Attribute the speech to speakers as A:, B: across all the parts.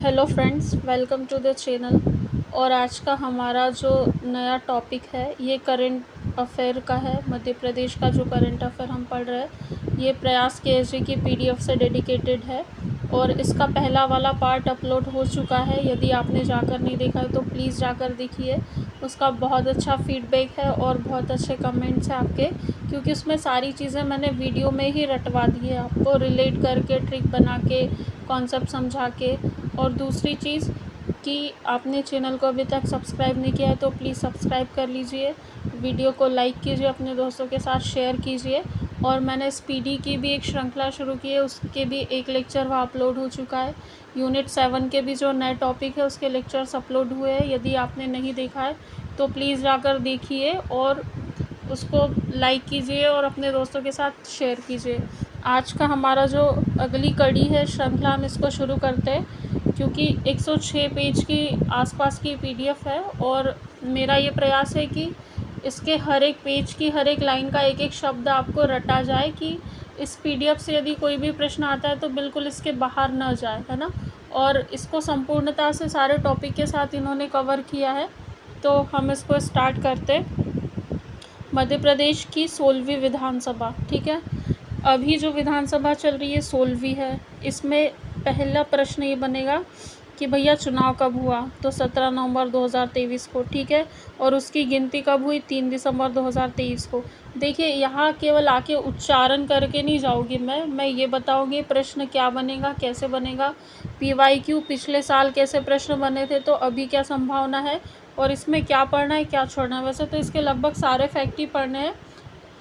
A: Hello friends, welcome to the channel. और आज का हमारा जो नया टॉपिक है ये करंट अफेयर का है। मध्य प्रदेश का जो करंट अफेयर हम पढ़ रहे हैं ये प्रयास केएसजी की पीडीएफ से डेडिकेटेड है और इसका पहला वाला पार्ट अपलोड हो चुका है। यदि आपने जाकर नहीं देखा है तो प्लीज़ जाकर देखिए। उसका बहुत अच्छा फीडबैक है और बहुत अच्छे कमेंट्स हैं आपके, क्योंकि उसमें सारी चीज़ें मैंने वीडियो में ही रटवा दी है, आपको रिलेट करके, ट्रिक बना के, कॉन्सेप्ट समझा के। और दूसरी चीज़ कि आपने चैनल को अभी तक सब्सक्राइब नहीं किया है तो प्लीज़ सब्सक्राइब कर लीजिए, वीडियो को लाइक कीजिए, अपने दोस्तों के साथ शेयर कीजिए। और मैंने स्पीडी की भी एक श्रृंखला शुरू की है, उसके भी एक लेक्चर वहाँ अपलोड हो चुका है। यूनिट 7 के भी जो नए टॉपिक है उसके लेक्चर्स अपलोड हुए हैं। यदि आपने नहीं देखा है तो प्लीज़ जाकर देखिए और उसको लाइक कीजिए और अपने दोस्तों के साथ शेयर कीजिए। आज का हमारा जो अगली कड़ी है श्रृंखला, हम इसको शुरू करते हैं, क्योंकि 106 पेज की आसपास की पीडीएफ है और मेरा ये प्रयास है कि इसके हर एक पेज की हर एक लाइन का एक एक शब्द आपको रटा जाए, कि इस पीडीएफ से यदि कोई भी प्रश्न आता है तो बिल्कुल इसके बाहर न जाए, है ना। और इसको संपूर्णता से सारे टॉपिक के साथ इन्होंने कवर किया है। तो हम इसको स्टार्ट करते। मध्य प्रदेश की 16वीं विधानसभा, ठीक है। अभी जो विधानसभा चल रही है 16वीं है। इसमें पहला प्रश्न ये बनेगा कि भैया चुनाव कब हुआ, तो 17 नवंबर 2023 को, ठीक है। और उसकी गिनती कब हुई, 3 दिसंबर 2023 को। देखिए, यहाँ केवल आके उच्चारण करके नहीं जाऊँगी मैं ये बताऊँगी प्रश्न क्या बनेगा, कैसे बनेगा, पीवाईक्यू पिछले साल कैसे प्रश्न बने थे, तो अभी क्या संभावना है, और इसमें क्या पढ़ना है क्या छोड़ना है। वैसे तो इसके लगभग सारे फैक्ट ही पढ़ने हैं,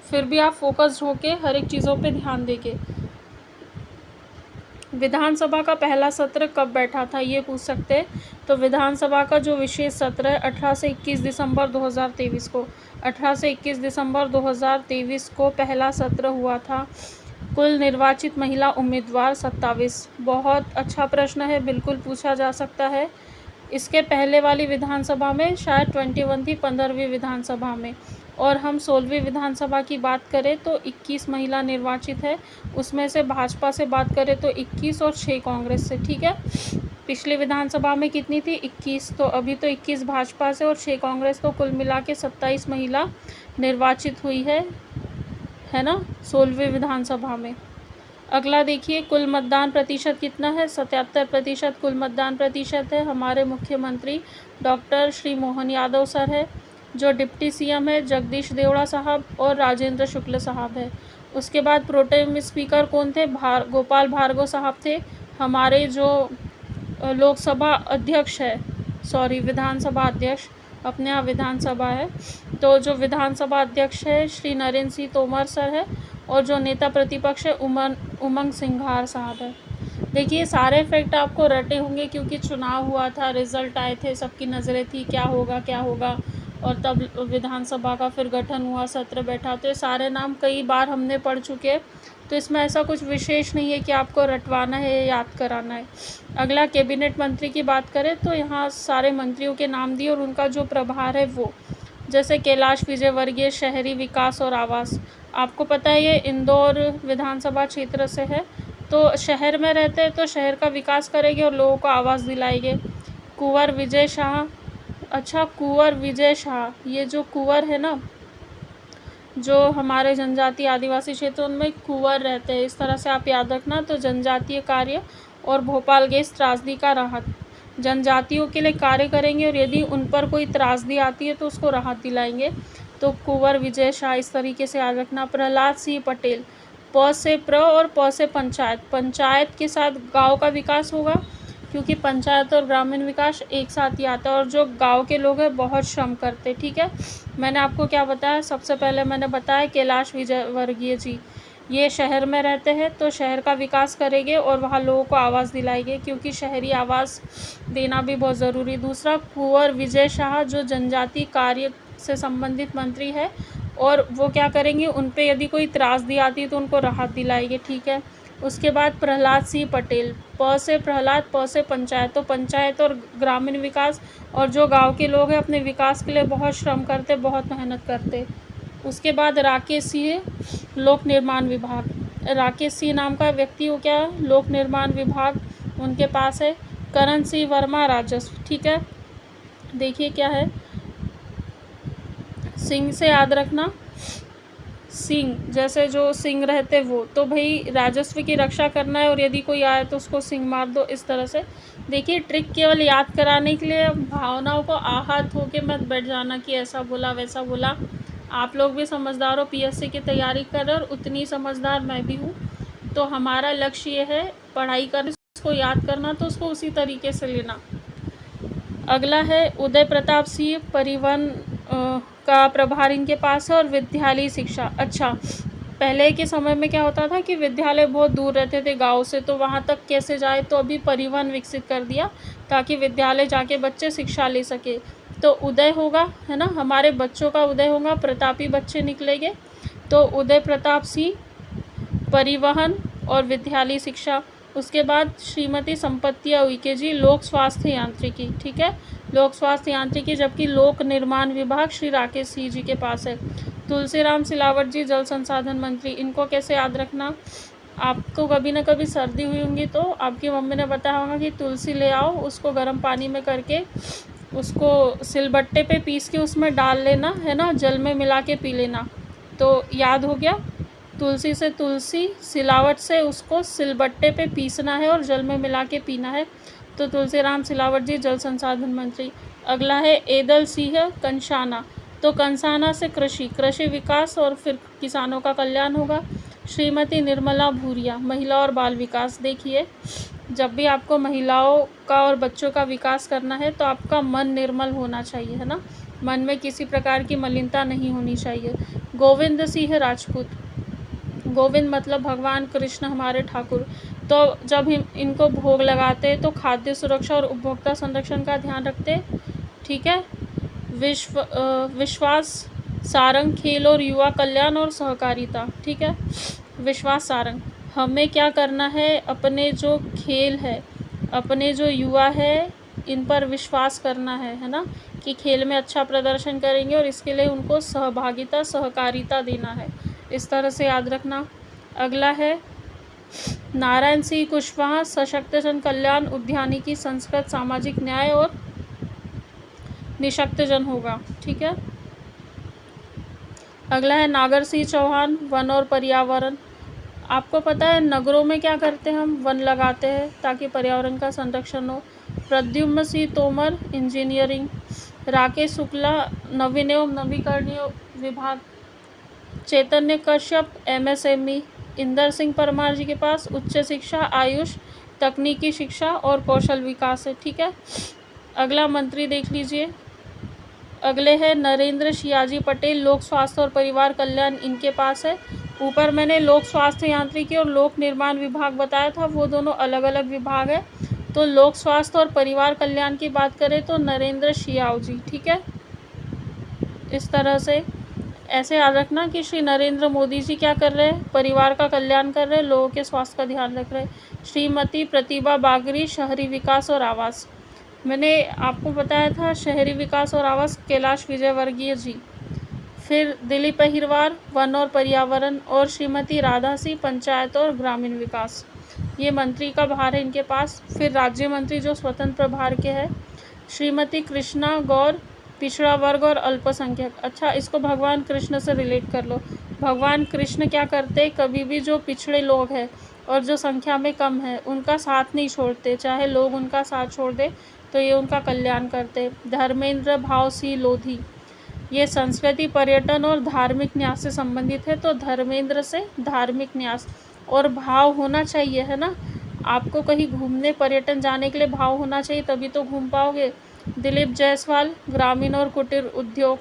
A: फिर भी आप फोकस्ड होके हर एक चीज़ों पे ध्यान देंगे। विधानसभा का पहला सत्र कब बैठा था ये पूछ सकते हैं। तो विधानसभा का जो विशेष सत्र है 18 से 21 दिसंबर 2023 को, 18 से 21 दिसंबर 2023 को पहला सत्र हुआ था। कुल निर्वाचित महिला उम्मीदवार 27। बहुत अच्छा प्रश्न है, बिल्कुल पूछा जा सकता है। इसके पहले वाली विधानसभा में शायद 21 थी, 15वीं विधानसभा में। और हम 16वीं विधानसभा की बात करें तो 21 महिला निर्वाचित है। उसमें से भाजपा से बात करें तो 21 और 6 कांग्रेस से, ठीक है। पिछली विधानसभा में कितनी थी, 21। तो अभी तो 21 भाजपा से और 6 कांग्रेस, तो कुल मिला के 27 महिला निर्वाचित हुई है ना, 16वीं विधानसभा में। अगला देखिए, कुल मतदान प्रतिशत कितना है, 77% कुल मतदान प्रतिशत है। हमारे मुख्यमंत्री डॉक्टर श्री मोहन यादव सर है। जो डिप्टी सीएम है जगदीश देवड़ा साहब और राजेंद्र शुक्ल साहब है। उसके बाद प्रोटेम स्पीकर कौन थे, गोपाल भार्गव साहब थे। हमारे जो लोकसभा अध्यक्ष है, सॉरी विधानसभा अध्यक्ष, अपने यहाँ विधानसभा है, तो जो विधानसभा अध्यक्ष है श्री नरेंद्र सिंह तोमर सर है। और जो नेता प्रतिपक्ष है उमंग सिंघार साहब है। देखिए, सारे फैक्ट आपको रटे होंगे, क्योंकि चुनाव हुआ था, रिजल्ट आए थे, सबकी नज़रें थी क्या होगा, और तब विधानसभा का फिर गठन हुआ, सत्र बैठा। तो ये सारे नाम कई बार हमने पढ़ चुके हैं, तो इसमें ऐसा कुछ विशेष नहीं है कि आपको रटवाना है या याद कराना है। अगला कैबिनेट मंत्री की बात करें तो यहाँ सारे मंत्रियों के नाम दिए और उनका जो प्रभार है वो, जैसे कैलाश विजयवर्गीय शहरी विकास और आवास। आपको पता है ये इंदौर विधानसभा क्षेत्र से है, तो शहर में रहते हैं तो शहर का विकास करेंगे और लोगों को आवास दिलाएंगे। कुंवर विजय शाह, अच्छा कुंवर विजय शाह, ये जो कुंवर है ना, जो हमारे जनजातीय आदिवासी क्षेत्रों में कुंवर रहते हैं, इस तरह से आप याद रखना। तो जनजातीय कार्य और भोपाल गैस त्रासदी का राहत, जनजातियों के लिए कार्य करेंगे और यदि उन पर कोई त्रासदी आती है तो उसको राहत दिलाएंगे। तो कुंवर विजय शाह, इस तरीके से याद रखना। प्रहलाद सिंह पटेल, प से प्र और प से पंचायत, पंचायत के साथ गांव का विकास होगा, क्योंकि पंचायत और ग्रामीण विकास एक साथ ही आता है। और जो गांव के लोग हैं बहुत श्रम करते, ठीक है। मैंने आपको क्या बताया, सबसे पहले मैंने बताया कैलाश विजयवर्गीय जी, ये शहर में रहते हैं तो शहर का विकास करेंगे और वहाँ लोगों को आवास दिलाएंगे, क्योंकि शहरी आवास देना भी बहुत ज़रूरी। दूसरा, कुंवर विजय शाह जो जनजातीय कार्य से संबंधित मंत्री है, और वो क्या करेंगे, उन पे यदि कोई त्रासदी आती है तो उनको राहत दिलाएंगे, ठीक है। उसके बाद प्रहलाद सिंह पटेल, प से प्रहलाद, प से पंचायत, तो पंचायत और ग्रामीण विकास, और जो गांव के लोग हैं अपने विकास के लिए बहुत श्रम करते, बहुत मेहनत करते। उसके बाद राकेश सिंह, लोक निर्माण विभाग, राकेश सिंह नाम का व्यक्ति हो क्या, लोक निर्माण विभाग उनके पास है। करण सिंह वर्मा राजस्व, ठीक है। देखिए क्या है, सिंह से याद रखना, सिंह जैसे जो सिंह रहते वो, तो भाई राजस्व की रक्षा करना है और यदि कोई आए तो उसको सिंह मार दो, इस तरह से। देखिए ट्रिक केवल याद कराने के लिए, भावनाओं को आहत होके मत बैठ जाना कि ऐसा बोला वैसा बोला। आप लोग भी समझदार हो, पीएससी की तैयारी कर रहे हो और उतनी समझदार मैं भी हूँ। तो हमारा लक्ष्य ये है पढ़ाई करना, उसको याद करना, तो उसको उसी तरीके से लेना। अगला है उदय प्रताप सिंह, परिवहन का प्रभार इनके पास है और विद्यालय शिक्षा। अच्छा, पहले के समय में क्या होता था कि विद्यालय बहुत दूर रहते थे गांव से, तो वहां तक कैसे जाए, तो अभी परिवहन विकसित कर दिया ताकि विद्यालय जाके बच्चे शिक्षा ले सके। तो उदय होगा, है ना, हमारे बच्चों का उदय होगा, प्रतापी बच्चे निकलेंगे। तो उदय प्रताप सिंह, परिवहन और विद्यालय शिक्षा। उसके बाद श्रीमती संपत्तिया उइके जी, लोक स्वास्थ्य यांत्रिकी, ठीक है, लोक स्वास्थ्य यांत्रिकी, जबकि लोक निर्माण विभाग श्री राकेश सिंह जी के पास है। तुलसीराम सिलावट जी, जल संसाधन मंत्री। इनको कैसे याद रखना, आपको कभी ना कभी सर्दी हुई होंगी तो आपकी मम्मी ने बताया होगा कि तुलसी ले आओ, उसको गर्म पानी में करके उसको सिलबट्टे पे पीस के उसमें डाल लेना, है ना, जल में मिला के पी लेना। तो याद हो गया, तुलसी से तुलसी, सिलावट से उसको सिलबट्टे पे पीसना है और जल में मिला के पीना है। तो तुलसीराम सिलावट जी, जल संसाधन मंत्री। अगला है एदल सिंह कंसाना, तो कंसाना से कृषि विकास और फिर किसानों का कल्याण होगा। श्रीमती निर्मला भूरिया, महिला और बाल विकास। देखिए जब भी आपको महिलाओं का और बच्चों का विकास करना है तो आपका मन निर्मल होना चाहिए, है ना, मन में किसी प्रकार की मलिनता नहीं होनी चाहिए। गोविंद सिंह राजपूत, गोविंद मतलब भगवान कृष्ण हमारे ठाकुर। तो जब इनको भोग लगाते तो खाद्य सुरक्षा और उपभोक्ता संरक्षण का ध्यान रखते, ठीक है। विश्वास सारंग, खेल और युवा कल्याण और सहकारिता, ठीक है। विश्वास सारंग, हमें क्या करना है, अपने जो खेल है, अपने जो युवा है, इन पर विश्वास करना है ना, कि खेल में अच्छा प्रदर्शन करेंगे और इसके लिए उनको सहभागिता सहकारिता देना है, इस तरह से याद रखना। अगला है नारायण सिंह कुशवाहा, सशक्त जन कल्याण उद्यानिकी, संस्कृत, सामाजिक न्याय और निशक्त जन होगा, ठीक है। अगला है नागर सिंह चौहान, वन और पर्यावरण। आपको पता है नगरों में क्या करते हैं, हम वन लगाते हैं ताकि पर्यावरण का संरक्षण हो। प्रद्युम्न सिंह तोमर, इंजीनियरिंग। राकेश शुक्ला, नवीन एवं नवीकरणीय विभाग। चैतन्य कश्यप, एमएसएमई। इंदर सिंह परमार जी के पास उच्च शिक्षा, आयुष, तकनीकी शिक्षा और कौशल विकास है, ठीक है। अगला मंत्री देख लीजिए, अगले हैं नरेंद्र सियाजी पटेल, लोक स्वास्थ्य और परिवार कल्याण इनके पास है। ऊपर मैंने लोक स्वास्थ्य यांत्रिकी और लोक निर्माण विभाग बताया था, वो दोनों अलग अलग विभाग है। तो लोक स्वास्थ्य और परिवार कल्याण की बात करें तो नरेंद्र सियाव जी, ठीक है। इस तरह से ऐसे याद रखना कि श्री नरेंद्र मोदी जी क्या कर रहे हैं, परिवार का कल्याण कर रहे हैं, लोगों के स्वास्थ्य का ध्यान रख रहे हैं। श्रीमती प्रतिभा बागरी, शहरी विकास और आवास। मैंने आपको बताया था शहरी विकास और आवास, कैलाश विजयवर्गीय जी। फिर दिलीप अहिरवार, वन और पर्यावरण, और श्रीमती राधा सिंह, पंचायत और ग्रामीण विकास। ये मंत्री का भार है इनके पास। फिर राज्य मंत्री जो स्वतंत्र प्रभार के हैं, श्रीमती कृष्णा गौर, पिछड़ा वर्ग और अल्पसंख्यक। अच्छा, इसको भगवान कृष्ण से रिलेट कर लो। भगवान कृष्ण क्या करते, कभी भी जो पिछड़े लोग हैं और जो संख्या में कम है उनका साथ नहीं छोड़ते, चाहे लोग उनका साथ छोड़ दे तो ये उनका कल्याण करते। धर्मेंद्र भाव सिंह लोधी, ये संस्कृति, पर्यटन और धार्मिक न्यास से संबंधित है। तो धर्मेंद्र से धार्मिक न्यास और भाव होना चाहिए, है ना, आपको कहीं घूमने पर्यटन जाने के लिए भाव होना चाहिए, तभी तो घूम पाओगे। दिलीप जायसवाल, ग्रामीण और कुटीर उद्योग।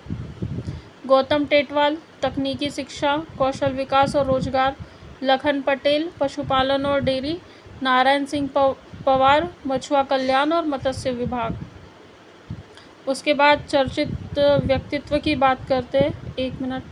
A: गौतम टेटवाल, तकनीकी शिक्षा, कौशल विकास और रोजगार। लखन पटेल, पशुपालन और डेयरी। नारायण सिंह पवार, मछुआ कल्याण और मत्स्य विभाग। उसके बाद चर्चित व्यक्तित्व की बात करते हैं, 1 मिनट।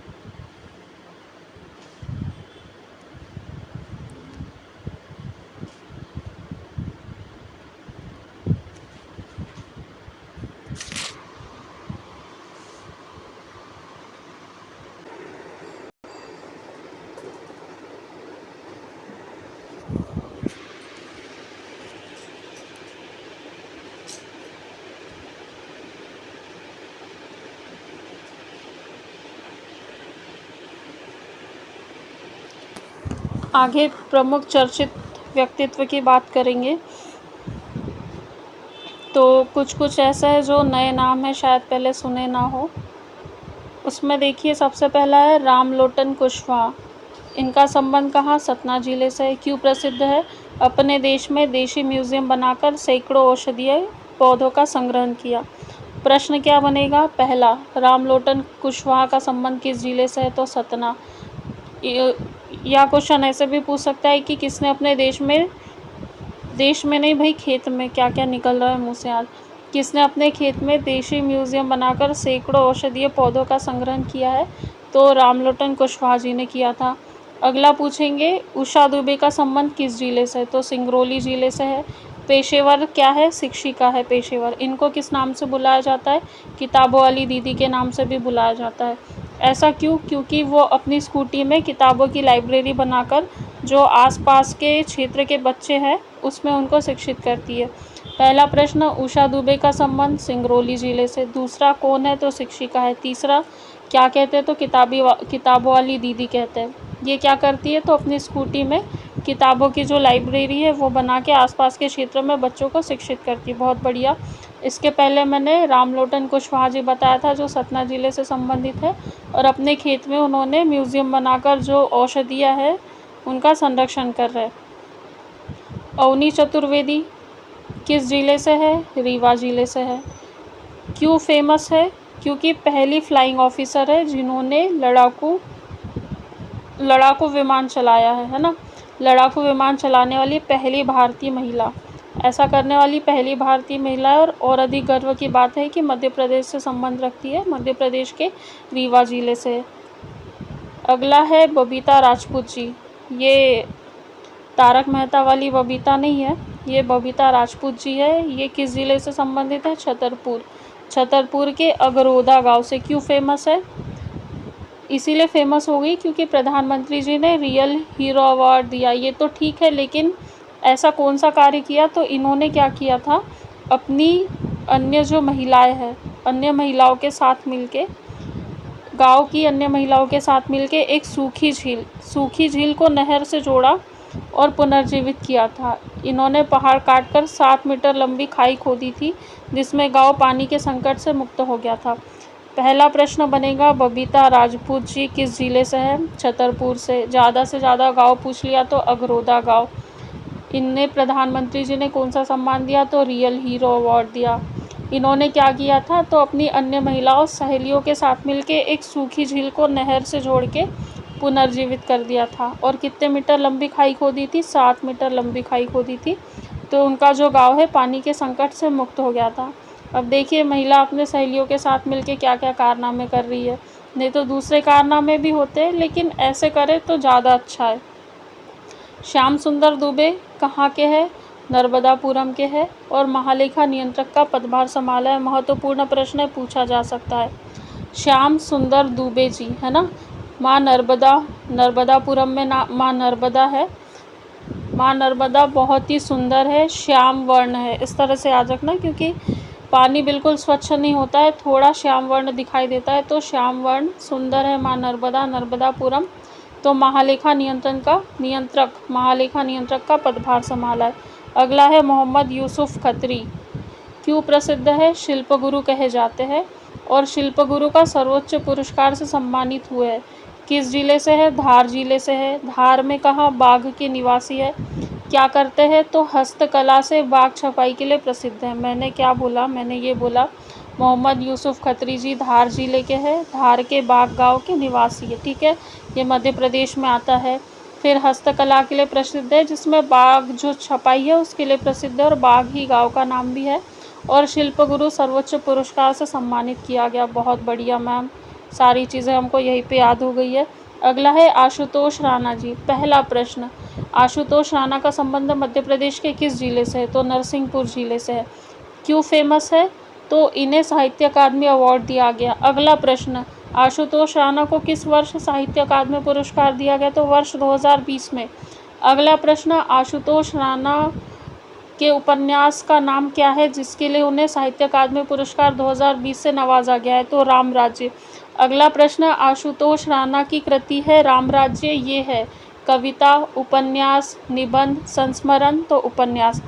A: आगे प्रमुख चर्चित व्यक्तित्व की बात करेंगे। तो कुछ ऐसा है जो नए नाम है, शायद पहले सुने ना हो। उसमें देखिए सबसे पहला है रामलोटन कुशवाहा। इनका संबंध कहाँ? सतना जिले से है। क्यों प्रसिद्ध है? अपने देश में देशी म्यूजियम बनाकर सैकड़ों औषधीय पौधों का संग्रहण किया। प्रश्न क्या बनेगा? पहला, रामलोटन कुशवाहा का संबंध किस जिले से है? तो सतना। या क्वेश्चन ऐसे भी पूछ सकता है कि किसने अपने देश में नहीं भाई, खेत में क्या क्या निकल रहा है मुँह से आज, किसने अपने खेत में देशी म्यूजियम बनाकर सैकड़ों औषधीय पौधों का संग्रहण किया है? तो रामलोटन कुशवाहा जी ने किया था। अगला पूछेंगे, उषा दुबे का संबंध किस जिले से है? तो सिंगरौली जिले से है। पेशेवर क्या है? शिक्षिका है पेशेवर। इनको किस नाम से बुलाया जाता है? किताबों वाली दीदी के नाम से भी बुलाया जाता है। ऐसा क्यों? क्योंकि वो अपनी स्कूटी में किताबों की लाइब्रेरी बनाकर जो आसपास के क्षेत्र के बच्चे हैं उसमें उनको शिक्षित करती है। पहला प्रश्न, उषा दुबे का संबंध सिंगरौली जिले से। दूसरा, कौन है? तो शिक्षिका है। तीसरा, क्या कहते हैं? तो किताबों वाली दीदी कहते हैं। ये क्या करती है? तो अपनी स्कूटी में किताबों की जो लाइब्रेरी है वो बना के आसपास के क्षेत्र में बच्चों को शिक्षित करती है। बहुत बढ़िया। इसके पहले मैंने रामलोटन कुशवाहा जी बताया था जो सतना जिले से संबंधित है और अपने खेत में उन्होंने म्यूजियम बनाकर जो औषधियाँ है उनका संरक्षण कर रहे हैं। अवनी चतुर्वेदी किस जिले से है? रीवा जिले से है। क्यों फेमस है? क्योंकि पहली फ्लाइंग ऑफिसर है जिन्होंने लड़ाकू विमान चलाया है ना। लड़ाकू विमान चलाने वाली पहली भारतीय महिला, ऐसा करने वाली पहली भारतीय महिला है। और अधिक गर्व की बात है कि मध्य प्रदेश से संबंध रखती है, मध्य प्रदेश के रीवा जिले से। अगला है बबीता राजपूत जी। ये तारक मेहता वाली बबीता नहीं है, ये बबीता राजपूत जी है। ये किस ज़िले से संबंधित है? छतरपुर के अगरोदा गांव से। क्यों फेमस है? इसीलिए फेमस हो गई क्योंकि प्रधानमंत्री जी ने रियल हीरो अवार्ड दिया। ये तो ठीक है, लेकिन ऐसा कौन सा कार्य किया? तो इन्होंने क्या किया था, अपनी अन्य जो महिलाएं हैं, अन्य महिलाओं के साथ मिलके, गांव की अन्य महिलाओं के साथ मिलके एक सूखी झील को नहर से जोड़ा और पुनर्जीवित किया था। इन्होंने पहाड़ काटकर 7 मीटर लंबी खाई खोदी थी जिसमें गांव पानी के संकट से मुक्त हो गया था। पहला प्रश्न बनेगा, बबीता राजपूत जी किस जिले से है? छतरपुर से। ज़्यादा से ज़्यादा गांव पूछ लिया तो अगरोदा गांव। इन्हें प्रधानमंत्री जी ने कौन सा सम्मान दिया? तो रियल हीरो अवार्ड दिया। इन्होंने क्या किया था? तो अपनी अन्य महिलाओं सहेलियों के साथ मिलके एक सूखी झील को नहर से जोड़ के पुनर्जीवित कर दिया था। और कितने मीटर लंबी खाई खोदी थी? 7 मीटर लंबी खाई खोदी थी। तो उनका जो गांव है पानी के संकट से मुक्त हो गया था। अब देखिए महिला अपने सहेलियों के साथ मिलके क्या क्या कारनामे कर रही है। नहीं तो दूसरे कारनामे भी होते हैं, लेकिन ऐसे करे तो ज़्यादा अच्छा है। श्याम सुंदर दुबे कहाँ के हैं? नर्मदापुरम के हैं और महालेखा नियंत्रक का पदभार संभाला है। महत्वपूर्ण प्रश्न पूछा जा सकता है। श्याम सुंदर दुबे जी है ना, माँ नर्मदापुरम में माँ नर्मदा है। माँ नर्मदा बहुत ही सुंदर है, श्याम वर्ण है। इस तरह से याद रखना क्योंकि पानी बिल्कुल स्वच्छ नहीं होता है, थोड़ा श्याम वर्ण दिखाई देता है। तो श्याम वर्ण सुंदर है माँ नर्मदा, नर्मदापुरम। तो महालेखा नियंत्रक का पदभार संभाला है। अगला है मोहम्मद यूसुफ खत्री। क्यों प्रसिद्ध है? शिल्प गुरु कहे जाते हैं और शिल्प गुरु का सर्वोच्च पुरस्कार से सम्मानित हुए हैं। किस जिले से है? धार जिले से है। धार में कहाँ? बाघ के निवासी है। क्या करते हैं? तो हस्तकला से बाघ छपाई के लिए प्रसिद्ध है। मैंने क्या बोला? मैंने ये बोला मोहम्मद यूसुफ खत्री जी धार जिले के हैं, धार के बाघ गांव के निवासी है। ठीक है, ये मध्य प्रदेश में आता है। फिर हस्तकला के लिए प्रसिद्ध है जिसमें बाघ जो छपाई है उसके लिए प्रसिद्ध है और बाघ ही गांव का नाम भी है। और शिल्प गुरु सर्वोच्च पुरस्कार से सम्मानित किया गया। बहुत बढ़िया मैम, सारी चीज़ें हमको यहीं पे याद हो गई है। अगला है आशुतोष राणा जी। पहला प्रश्न, आशुतोष राणा का संबंध मध्य प्रदेश के किस जिले से है? तो नरसिंहपुर जिले से है। क्यों फेमस है? तो इन्हें साहित्य अकादमी अवार्ड दिया गया। अगला प्रश्न, आशुतोष राणा को किस वर्ष साहित्य अकादमी पुरस्कार दिया गया? तो वर्ष 2020 में। अगला प्रश्न, आशुतोष राणा के उपन्यास का नाम क्या है जिसके लिए उन्हें साहित्य अकादमी पुरस्कार 2020 से नवाजा गया है? तो राम राज्य। अगला प्रश्न, आशुतोष राणा की कृति है राम राज्य, ये है कविता, उपन्यास, निबंध, संस्मरण। तो उपन्यास।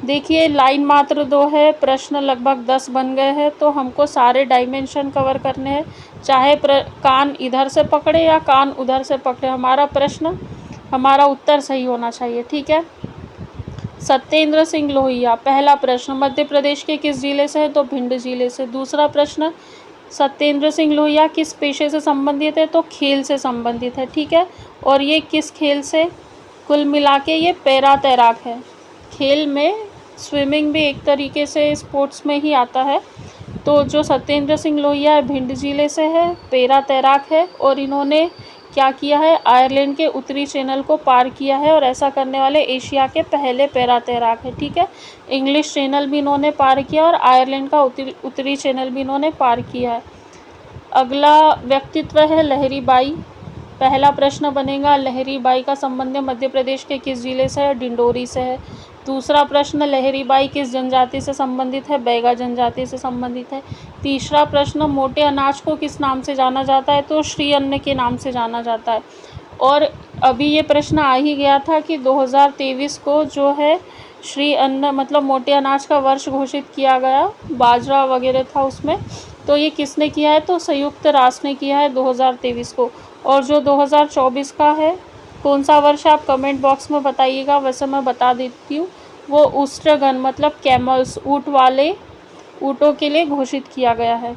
A: देखिए लाइन मात्र 2 है, प्रश्न लगभग 10 बन गए हैं, तो हमको सारे डायमेंशन कवर करने हैं, चाहे कान इधर से पकड़े या कान उधर से पकड़े, हमारा उत्तर सही होना चाहिए। ठीक है। सत्येंद्र सिंह लोहिया। पहला प्रश्न, मध्य प्रदेश के किस जिले से है? तो भिंड जिले से। दूसरा प्रश्न, सत्येंद्र सिंह लोहिया किस पेशे से संबंधित है? तो खेल से संबंधित है। ठीक है। और ये किस खेल से? कुल मिला के ये पैरा तैराक है। खेल में स्विमिंग भी एक तरीके से स्पोर्ट्स में ही आता है। तो जो सत्येंद्र सिंह लोहिया है भिंड जिले से है, पैरा तैराक है, और इन्होंने क्या किया है? आयरलैंड के उत्तरी चैनल को पार किया है, और ऐसा करने वाले एशिया के पहले पैरा तैराक है। ठीक है। इंग्लिश चैनल भी इन्होंने पार किया और आयरलैंड का उत्तरी चैनल भी इन्होंने पार किया है। अगला व्यक्तित्व है लहरी बाई। पहला प्रश्न बनेगा, लहरी बाई का संबंध मध्य प्रदेश के किस जिले से है? डिंडोरी से है। दूसरा प्रश्न, लहरी बाई किस जनजाति से संबंधित है? बैगा जनजाति से संबंधित है। तीसरा प्रश्न, मोटे अनाज को किस नाम से जाना जाता है? तो श्री अन्न के नाम से जाना जाता है। और अभी ये प्रश्न आ ही गया था कि 2023 को जो है श्री अन्न मतलब मोटे अनाज का वर्ष घोषित किया गया, बाजरा वगैरह था उसमें। तो ये किसने किया है? तो संयुक्त राष्ट्र ने किया है 2023 को। और जो 2024 का है, कौन सा वर्ष है आप कमेंट बॉक्स में बताइएगा, वैसे मैं बता देती हूँ। वो ऊष्ट्रगन मतलब कैमल्स, ऊँटों के लिए घोषित किया गया है।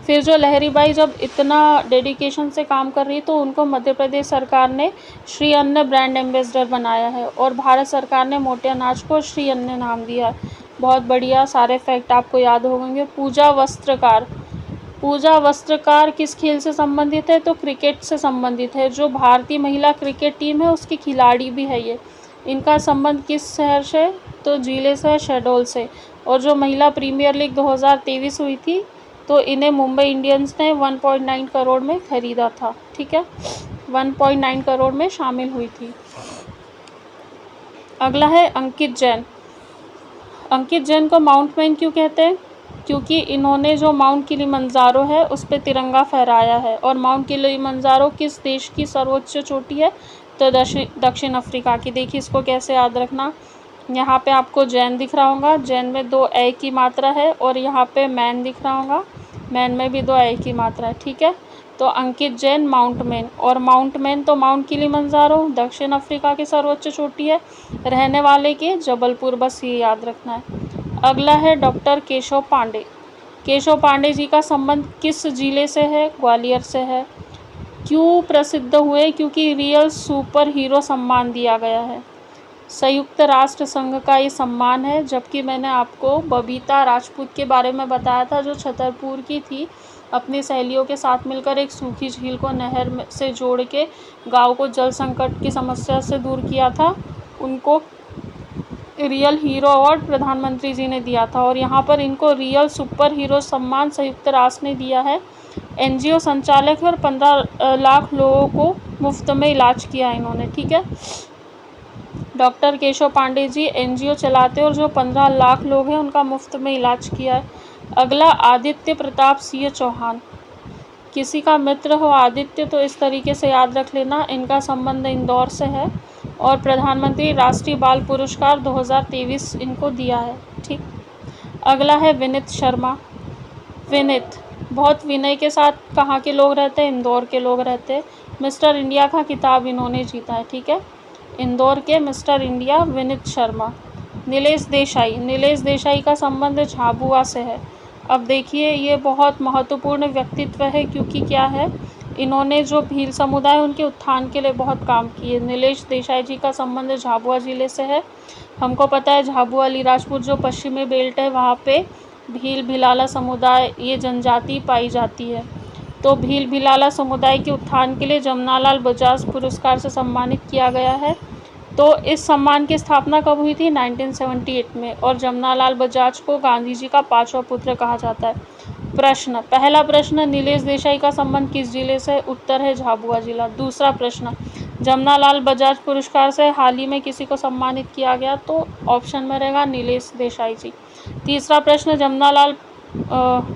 A: फिर जो लहरी बाई जब इतना डेडिकेशन से काम कर रही तो उनको मध्य प्रदेश सरकार ने श्री अन्न ब्रांड एम्बेसडर बनाया है, और भारत सरकार ने मोटे अनाज को श्री अन्न नाम दिया है। बहुत बढ़िया, सारे फैक्ट आपको याद होंगे। पूजा वस्त्रकार किस खेल से संबंधित है? तो क्रिकेट से संबंधित है। जो भारतीय महिला क्रिकेट टीम है उसकी खिलाड़ी भी है ये। इनका संबंध किस शहर से? तो जिले से, शहडोल से। और जो महिला प्रीमियर लीग 2023 हुई थी तो इन्हें मुंबई इंडियंस ने 1.9 करोड़ में खरीदा था। ठीक है, 1.9 करोड़ में शामिल हुई थी। अगला है अंकित जैन। अंकित जैन को माउंट मैन क्यों कहते हैं? क्योंकि इन्होंने जो माउंट किलिमंजारो है उस पर तिरंगा फहराया है। और माउंट किलिमंजारो किस देश की सर्वोच्च चोटी है? तो दक्षिण अफ्रीका की। देखिए इसको कैसे याद रखना, यहाँ पे आपको जैन दिख रहा होगा, जैन में 2 ए की मात्रा है, और यहाँ पे मैन दिख रहा होगा, मैन में भी 2 ए की मात्रा है। ठीक है। तो अंकित जैन माउंट मैन, और माउंट मैन तो माउंट किलिमंजारो दक्षिण अफ्रीका की सर्वोच्च चोटी है, रहने वाले के जबलपुर, बस ये याद रखना है। अगला है डॉक्टर केशव पांडे। केशव पांडे जी का संबंध किस जिले से है? ग्वालियर से है। क्यों प्रसिद्ध हुए? क्योंकि रियल सुपर हीरो सम्मान दिया गया है। संयुक्त राष्ट्र संघ का ये सम्मान है। जबकि मैंने आपको बबीता राजपूत के बारे में बताया था जो छतरपुर की थी, अपनी सहेलियों के साथ मिलकर एक सूखी झील को नहर से जोड़ के गांव को जल संकट की समस्या से दूर किया था। उनको रियल हीरो अवार्ड प्रधानमंत्री जी ने दिया था, और यहाँ पर इनको रियल सुपर हीरो सम्मान संयुक्त राष्ट्र ने दिया है। एनजीओ संचालक और 15 लाख लोगों को मुफ्त में इलाज किया इन्होंने। ठीक है, डॉक्टर केशव पांडे जी एनजीओ चलाते और जो 15 लाख लोग हैं उनका मुफ्त में इलाज किया है। अगला आदित्य प्रताप सिंह चौहान। किसी का मित्र हो आदित्य तो इस तरीके से याद रख लेना, इनका संबंध इंदौर से है, और प्रधानमंत्री राष्ट्रीय बाल पुरस्कार 2023 इनको दिया है। ठीक। अगला है विनीत शर्मा। विनीत बहुत विनय के साथ कहाँ के लोग रहते हैं? इंदौर के लोग रहते हैं। मिस्टर इंडिया का खिताब इन्होंने जीता है। ठीक है, इंदौर के मिस्टर इंडिया विनीत शर्मा। नीलेश देसाई। नीलेश देसाई का संबंध झाबुआ से है। अब देखिए ये बहुत महत्वपूर्ण व्यक्तित्व है, क्योंकि क्या है, इन्होंने जो भील समुदाय उनके उत्थान के लिए बहुत काम किए। नीलेश देसाई जी का संबंध झाबुआ ज़िले से है। हमको पता है झाबुआ अलीराजपुर जो पश्चिमी बेल्ट है वहाँ पे भील भिलाला समुदाय ये जनजाति पाई जाती है। तो भील भिलाला समुदाय के उत्थान के लिए जमनालाल बजाज पुरस्कार से सम्मानित किया गया है। तो इस सम्मान की स्थापना कब हुई थी? 1978 में, और जमनालाल बजाज को गांधी जी का 5वां पुत्र कहा जाता है। प्रश्न, पहला प्रश्न, नीलेश देसाई का संबंध किस जिले से? उत्तर है झाबुआ जिला। दूसरा प्रश्न, जमनालाल बजाज पुरस्कार से हाल ही में किसी को सम्मानित किया गया? तो ऑप्शन में रहेगा नीलेश देसाई जी। तीसरा प्रश्न, जमनालाल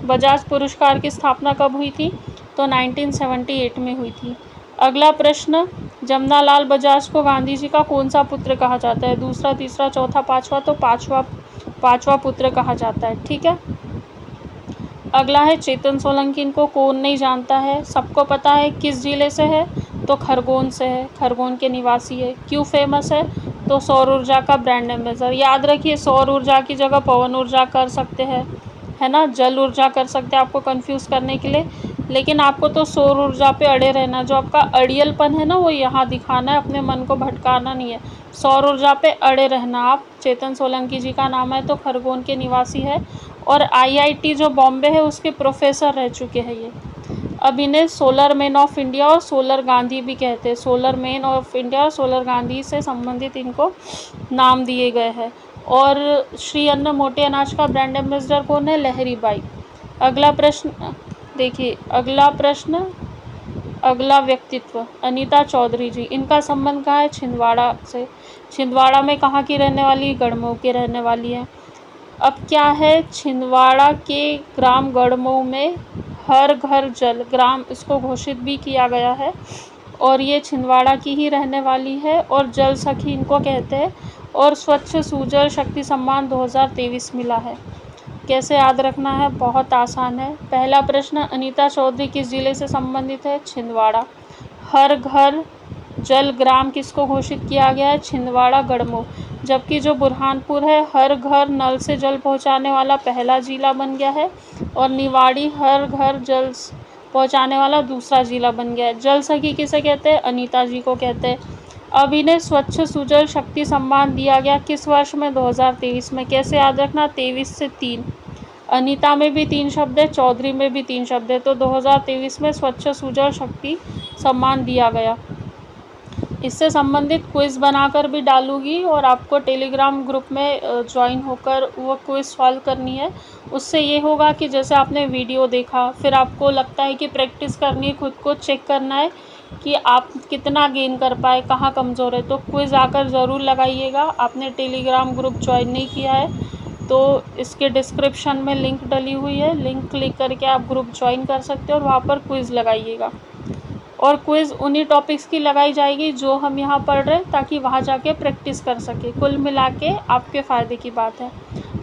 A: बजाज पुरस्कार की स्थापना कब हुई थी? तो 1978 में हुई थी। अगला प्रश्न, जमनालाल बजाज को गांधी जी का कौन सा पुत्र कहा जाता है? दूसरा, तीसरा, चौथा, पांचवा? तो पांचवा पुत्र कहा जाता है। ठीक है। अगला है, चेतन सोलंकी इनको कौन नहीं जानता है? सबको पता है। किस जिले से है? तो खरगोन से है, खरगोन के निवासी है। क्यों फेमस है? तो सौर ऊर्जा का ब्रांड एम्बेसडर। याद रखिए, सौर ऊर्जा की जगह पवन ऊर्जा कर सकते हैं, है ना, जल ऊर्जा कर सकते हैं आपको कंफ्यूज करने के लिए, लेकिन आपको तो सौर ऊर्जा पे अड़े रहना। जो आपका अड़ियलपन है ना, वो यहाँ दिखाना है, अपने मन को भटकाना नहीं है। सौर ऊर्जा पे अड़े रहना आप। चेतन सोलंकी जी का नाम है, तो खरगोन के निवासी है और आईआईटी जो बॉम्बे है उसके प्रोफेसर रह चुके हैं ये। अब इन्हें सोलर मैन ऑफ इंडिया और सोलर गांधी भी कहते हैं। सोलर मैन ऑफ इंडिया और सोलर गांधी से संबंधित इनको नाम दिए गए हैं। और श्री अन्न मोटे अनाज का ब्रांड एम्बेसडर कौन है? लहरी बाई। अगला प्रश्न देखिए, अगला व्यक्तित्व, अनीता चौधरी जी। इनका संबंध कहाँ है? छिंदवाड़ा से। छिंदवाड़ा में कहाँ की रहने वाली? गढ़मऊ की रहने वाली है। अब क्या है, छिंदवाड़ा के ग्राम गढ़मऊ में हर घर जल ग्राम इसको घोषित भी किया गया है और ये छिंदवाड़ा की ही रहने वाली है और जल सखी इनको कहते हैं। और स्वच्छ सुजल शक्ति सम्मान 2023 मिला है। कैसे याद रखना है? बहुत आसान है। पहला प्रश्न, अनीता चौधरी किस जिले से संबंधित है? छिंदवाड़ा। हर घर जल ग्राम किसको घोषित किया गया है? छिंदवाड़ा गढ़मऊ। जबकि जो बुरहानपुर है, हर घर नल से जल पहुंचाने वाला पहला जिला बन गया है और निवाड़ी हर घर जल पहुंचाने वाला दूसरा जिला बन गया है। जल सखी किसे कहते हैं? अनीता जी को कहते हैं। अब इन्हें स्वच्छ सुजल शक्ति सम्मान दिया गया किस वर्ष में? 2023 में। कैसे याद रखना? 23 से 3। अनीता में भी 3 शब्द है, चौधरी में भी 3 शब्द है, तो 2023 में स्वच्छ सुजल शक्ति सम्मान दिया गया। इससे संबंधित क्विज़ बनाकर भी डालूंगी और आपको टेलीग्राम ग्रुप में ज्वाइन होकर वो क्विज़ सॉल्व करनी है। उससे ये होगा कि जैसे आपने वीडियो देखा, फिर आपको लगता है कि प्रैक्टिस करनी है, खुद को चेक करना है कि आप कितना गेन कर पाए, कहाँ कमज़ोर है। तो क्विज़ आकर ज़रूर लगाइएगा। आपने टेलीग्राम ग्रुप ज्वाइन नहीं किया है तो इसके डिस्क्रिप्शन में लिंक डली हुई है, लिंक क्लिक करके आप ग्रुप ज्वाइन कर सकते हो और वहाँ पर क्विज़ लगाइएगा। और क्विज़ उन्हीं टॉपिक्स की लगाई जाएगी जो हम यहाँ पढ़ रहे हैं, ताकि वहाँ जाके प्रैक्टिस कर सके। कुल मिला के आपके फ़ायदे की बात है।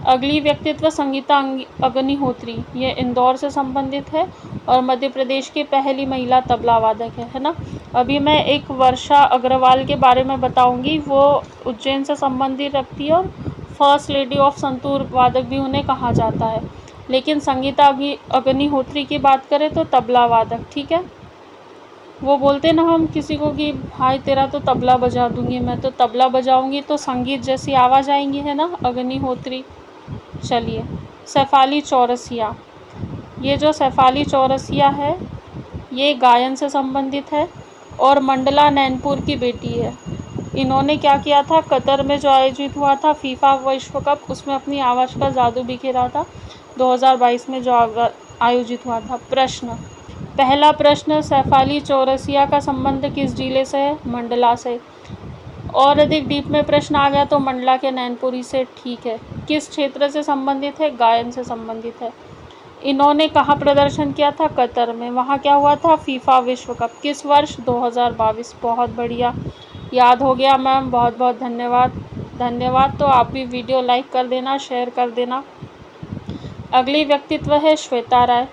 A: अगली व्यक्तित्व, संगीता अग्निहोत्री। ये इंदौर से संबंधित है और मध्य प्रदेश की पहली महिला तबला वादक है ना। अभी मैं एक वर्षा अग्रवाल के बारे में बताऊंगी, वो उज्जैन से संबंधित रखती है और फर्स्ट लेडी ऑफ संतूर वादक भी उन्हें कहा जाता है। लेकिन संगीता अग्निहोत्री की बात करें तो तबला वादक। ठीक है। वो बोलते ना हम किसी को कि भाई तेरा तो तबला बजा दूंगी मैं, तो तबला बजाऊंगी तो संगीत जैसी आवाज़ आएंगी, है ना, अग्निहोत्री। चलिए, शेफाली चौरसिया। ये जो शेफाली चौरसिया है ये गायन से संबंधित है और मंडला नैनपुर की बेटी है। इन्होंने क्या किया था, कतर में जो आयोजित हुआ था फीफा विश्व कप, उसमें अपनी आवाज़ का जादू बिखेरा था 2022 में जो आयोजित हुआ था। प्रश्न, पहला प्रश्न, शेफाली चौरसिया का संबंध किस जिले से है? मंडला से। और अधिक डीप में प्रश्न आ गया तो मंडला के नैनपुरी से। ठीक है। किस क्षेत्र से संबंधित है? गायन से संबंधित है। इन्होंने कहाँ प्रदर्शन किया था? कतर में। वहाँ क्या हुआ था? फीफा विश्व कप। किस वर्ष? 2022। बहुत बढ़िया, याद हो गया मैम, बहुत बहुत धन्यवाद। तो आप भी वीडियो लाइक कर देना, शेयर कर देना। अगली व्यक्तित्व है श्वेता राय।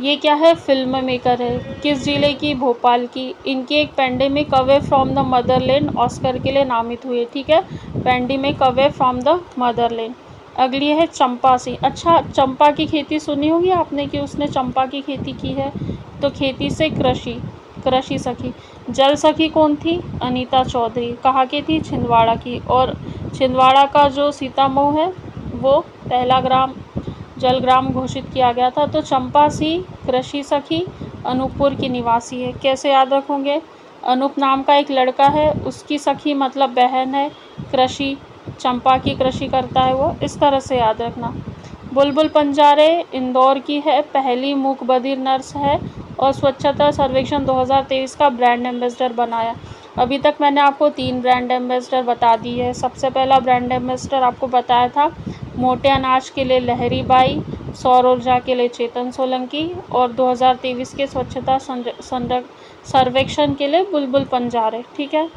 A: ये क्या है? फिल्म मेकर है। किस जिले की? भोपाल की। इनकी एक pandemic away from the Motherland Oscar के लिए नामित हुई है। ठीक है, pandemic away from the Motherland. अगली है चंपा सिंह। अच्छा, चंपा की खेती सुनी होगी आपने कि उसने चंपा की खेती की है, तो खेती से कृषि सखी। जल सखी कौन थी? अनीता चौधरी। कहाँ की थी? छिंदवाड़ा की। और छिंदवाड़ा का जो सीतामऊ है वो पहला जल ग्राम घोषित किया गया था। तो चंपा सिंह कृषि सखी अनूपपुर की निवासी है। कैसे याद रखोगे? अनूप नाम का एक लड़का है, उसकी सखी मतलब बहन है, कृषि, चंपा की कृषि करता है वो, इस तरह से याद रखना। बुलबुल पंजारे इंदौर की है, पहली मूक बधिर नर्स है और स्वच्छता सर्वेक्षण 2023 का ब्रांड एम्बेसडर बनाया। अभी तक मैंने आपको 3 ब्रांड एम्बेसडर बता दी है। सबसे पहला ब्रांड एम्बेसडर आपको बताया था मोटे अनाज के लिए लहरी बाई, सौर ऊर्जा के लिए चेतन सोलंकी और 2023 के स्वच्छता सर्वेक्षण के लिए बुलबुल पंजारे। ठीक है,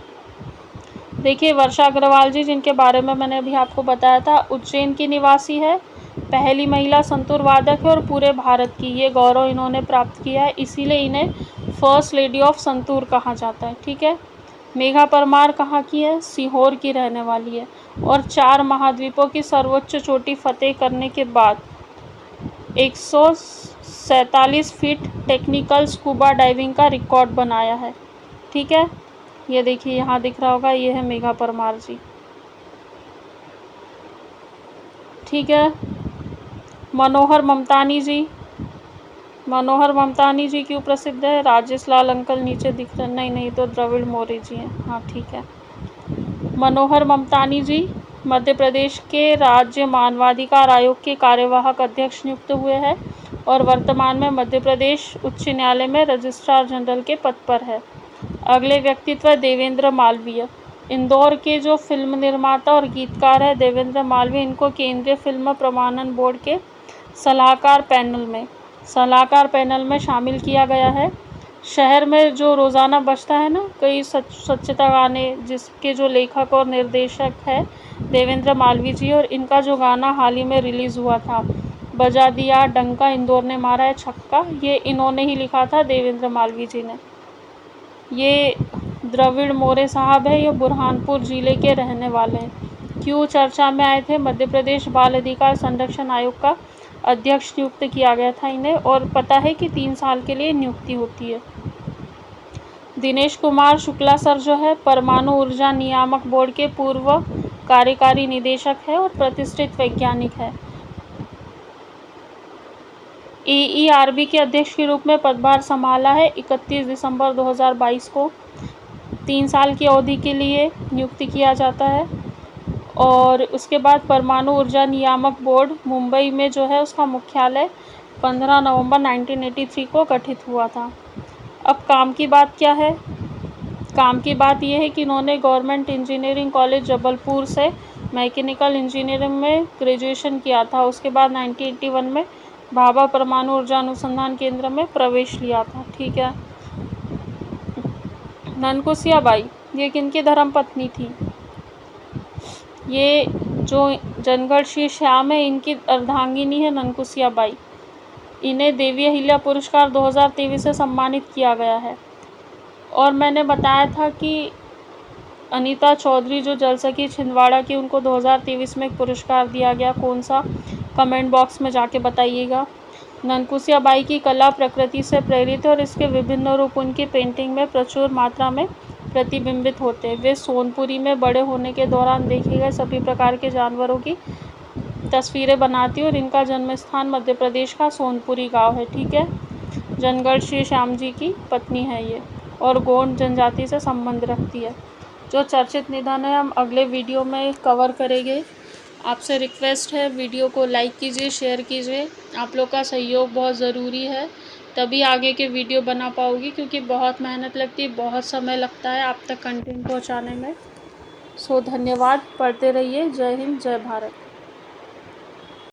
A: देखिए वर्षा अग्रवाल जी, जिनके बारे में मैंने अभी आपको बताया था, उज्जैन की निवासी है, पहली महिला संतूर वादक है और पूरे भारत की ये गौरव इन्होंने प्राप्त किया है, इसीलिए इन्हें फर्स्ट लेडी ऑफ संतूर कहा जाता है। ठीक है, मेघा परमार कहाँ की है? सीहोर की रहने वाली है और 4 महाद्वीपों की सर्वोच्च चोटी फतेह करने के बाद 147 फीट टेक्निकल स्कूबा डाइविंग का रिकॉर्ड बनाया है। ठीक है, ये देखिए यहाँ दिख रहा होगा, ये है मेघा परमार जी। ठीक है, मनोहर ममतानी जी, मनोहर ममतानी जी क्यों प्रसिद्ध है? राजेश लाल अंकल नीचे दिख रहे, नहीं तो द्रविड़ मोरे जी हैं। हाँ ठीक है, मनोहर ममतानी जी मध्य प्रदेश के राज्य मानवाधिकार आयोग के कार्यवाहक अध्यक्ष नियुक्त हुए हैं और वर्तमान में मध्य प्रदेश उच्च न्यायालय में रजिस्ट्रार जनरल के पद पर है। अगले व्यक्तित्व देवेंद्र मालवीय, इंदौर के जो फिल्म निर्माता और गीतकार है देवेंद्र मालवीय, इनको केंद्रीय फिल्म प्रमाणन बोर्ड के सलाहकार पैनल में शामिल किया गया है। शहर में जो रोज़ाना बजता है ना कई स्वच्छता गाने, जिसके जो लेखक और निर्देशक है देवेंद्र मालवीय जी, और इनका जो गाना हाल ही में रिलीज़ हुआ था, बजा दिया डंका इंदौर ने मारा है छक्का, ये इन्होंने ही लिखा था, देवेंद्र मालवीय जी ने। ये द्रविड़ मोरे साहब है, ये बुरहानपुर ज़िले के रहने वाले हैं। क्यों चर्चा में आए थे? मध्य प्रदेश बाल अधिकार संरक्षण आयोग का अध्यक्ष नियुक्त किया गया था इन्हें, और पता है कि 3 साल के लिए नियुक्ति होती है। दिनेश कुमार शुक्ला सर जो है परमाणु ऊर्जा नियामक बोर्ड के पूर्व कार्यकारी निदेशक है और प्रतिष्ठित वैज्ञानिक है। AERB के अध्यक्ष के रूप में पदभार संभाला है 31 दिसंबर 2022 को। 3 साल की अवधि के लिए नियुक्त किया जाता है। और उसके बाद परमाणु ऊर्जा नियामक बोर्ड मुंबई में जो है उसका मुख्यालय 15 नवंबर 1983 को गठित हुआ था। अब काम की बात क्या है? काम की बात यह है कि इन्होंने गवर्नमेंट इंजीनियरिंग कॉलेज जबलपुर से मैकेनिकल इंजीनियरिंग में ग्रेजुएशन किया था। उसके बाद 1981 में भाभा परमाणु ऊर्जा अनुसंधान केंद्र में प्रवेश लिया था। ठीक है, ननकुसिया बाई ये किनकी धर्मपत्नी थी? ये जो जनगढ़ श्री श्याम है इनकी अर्धांगिनी है ननकुसिया बाई। इन्हें देवी अहिल्या पुरस्कार 2023 से सम्मानित किया गया है। और मैंने बताया था कि अनीता चौधरी जो जल सखी छिंदवाड़ा की, उनको 2023 में एक पुरस्कार दिया गया, कौन सा? कमेंट बॉक्स में जाके बताइएगा। ननकुसिया बाई की कला प्रकृति से प्रेरित है और इसके विभिन्न रूप उनकी पेंटिंग में प्रचुर मात्रा में प्रतिबिंबित होते हैं। वे सोनपुरी में बड़े होने के दौरान देखे गए सभी प्रकार के जानवरों की तस्वीरें बनाती है और इनका जन्म स्थान मध्य प्रदेश का सोनपुरी गांव है। ठीक है, जनगढ़ श्री श्याम जी की पत्नी है ये और गोंड जनजाति से संबंध रखती है। जो चर्चित निधन है हम अगले वीडियो में कवर करेंगे। आपसे रिक्वेस्ट है वीडियो को लाइक कीजिए, शेयर कीजिए। आप लोग का सहयोग बहुत ज़रूरी है, तभी आगे के वीडियो बना पाओगी, क्योंकि बहुत मेहनत लगती है, बहुत समय लगता है आप तक कंटेंट पहुंचाने में। सो धन्यवाद, पढ़ते रहिए। जय हिंद, जय भारत।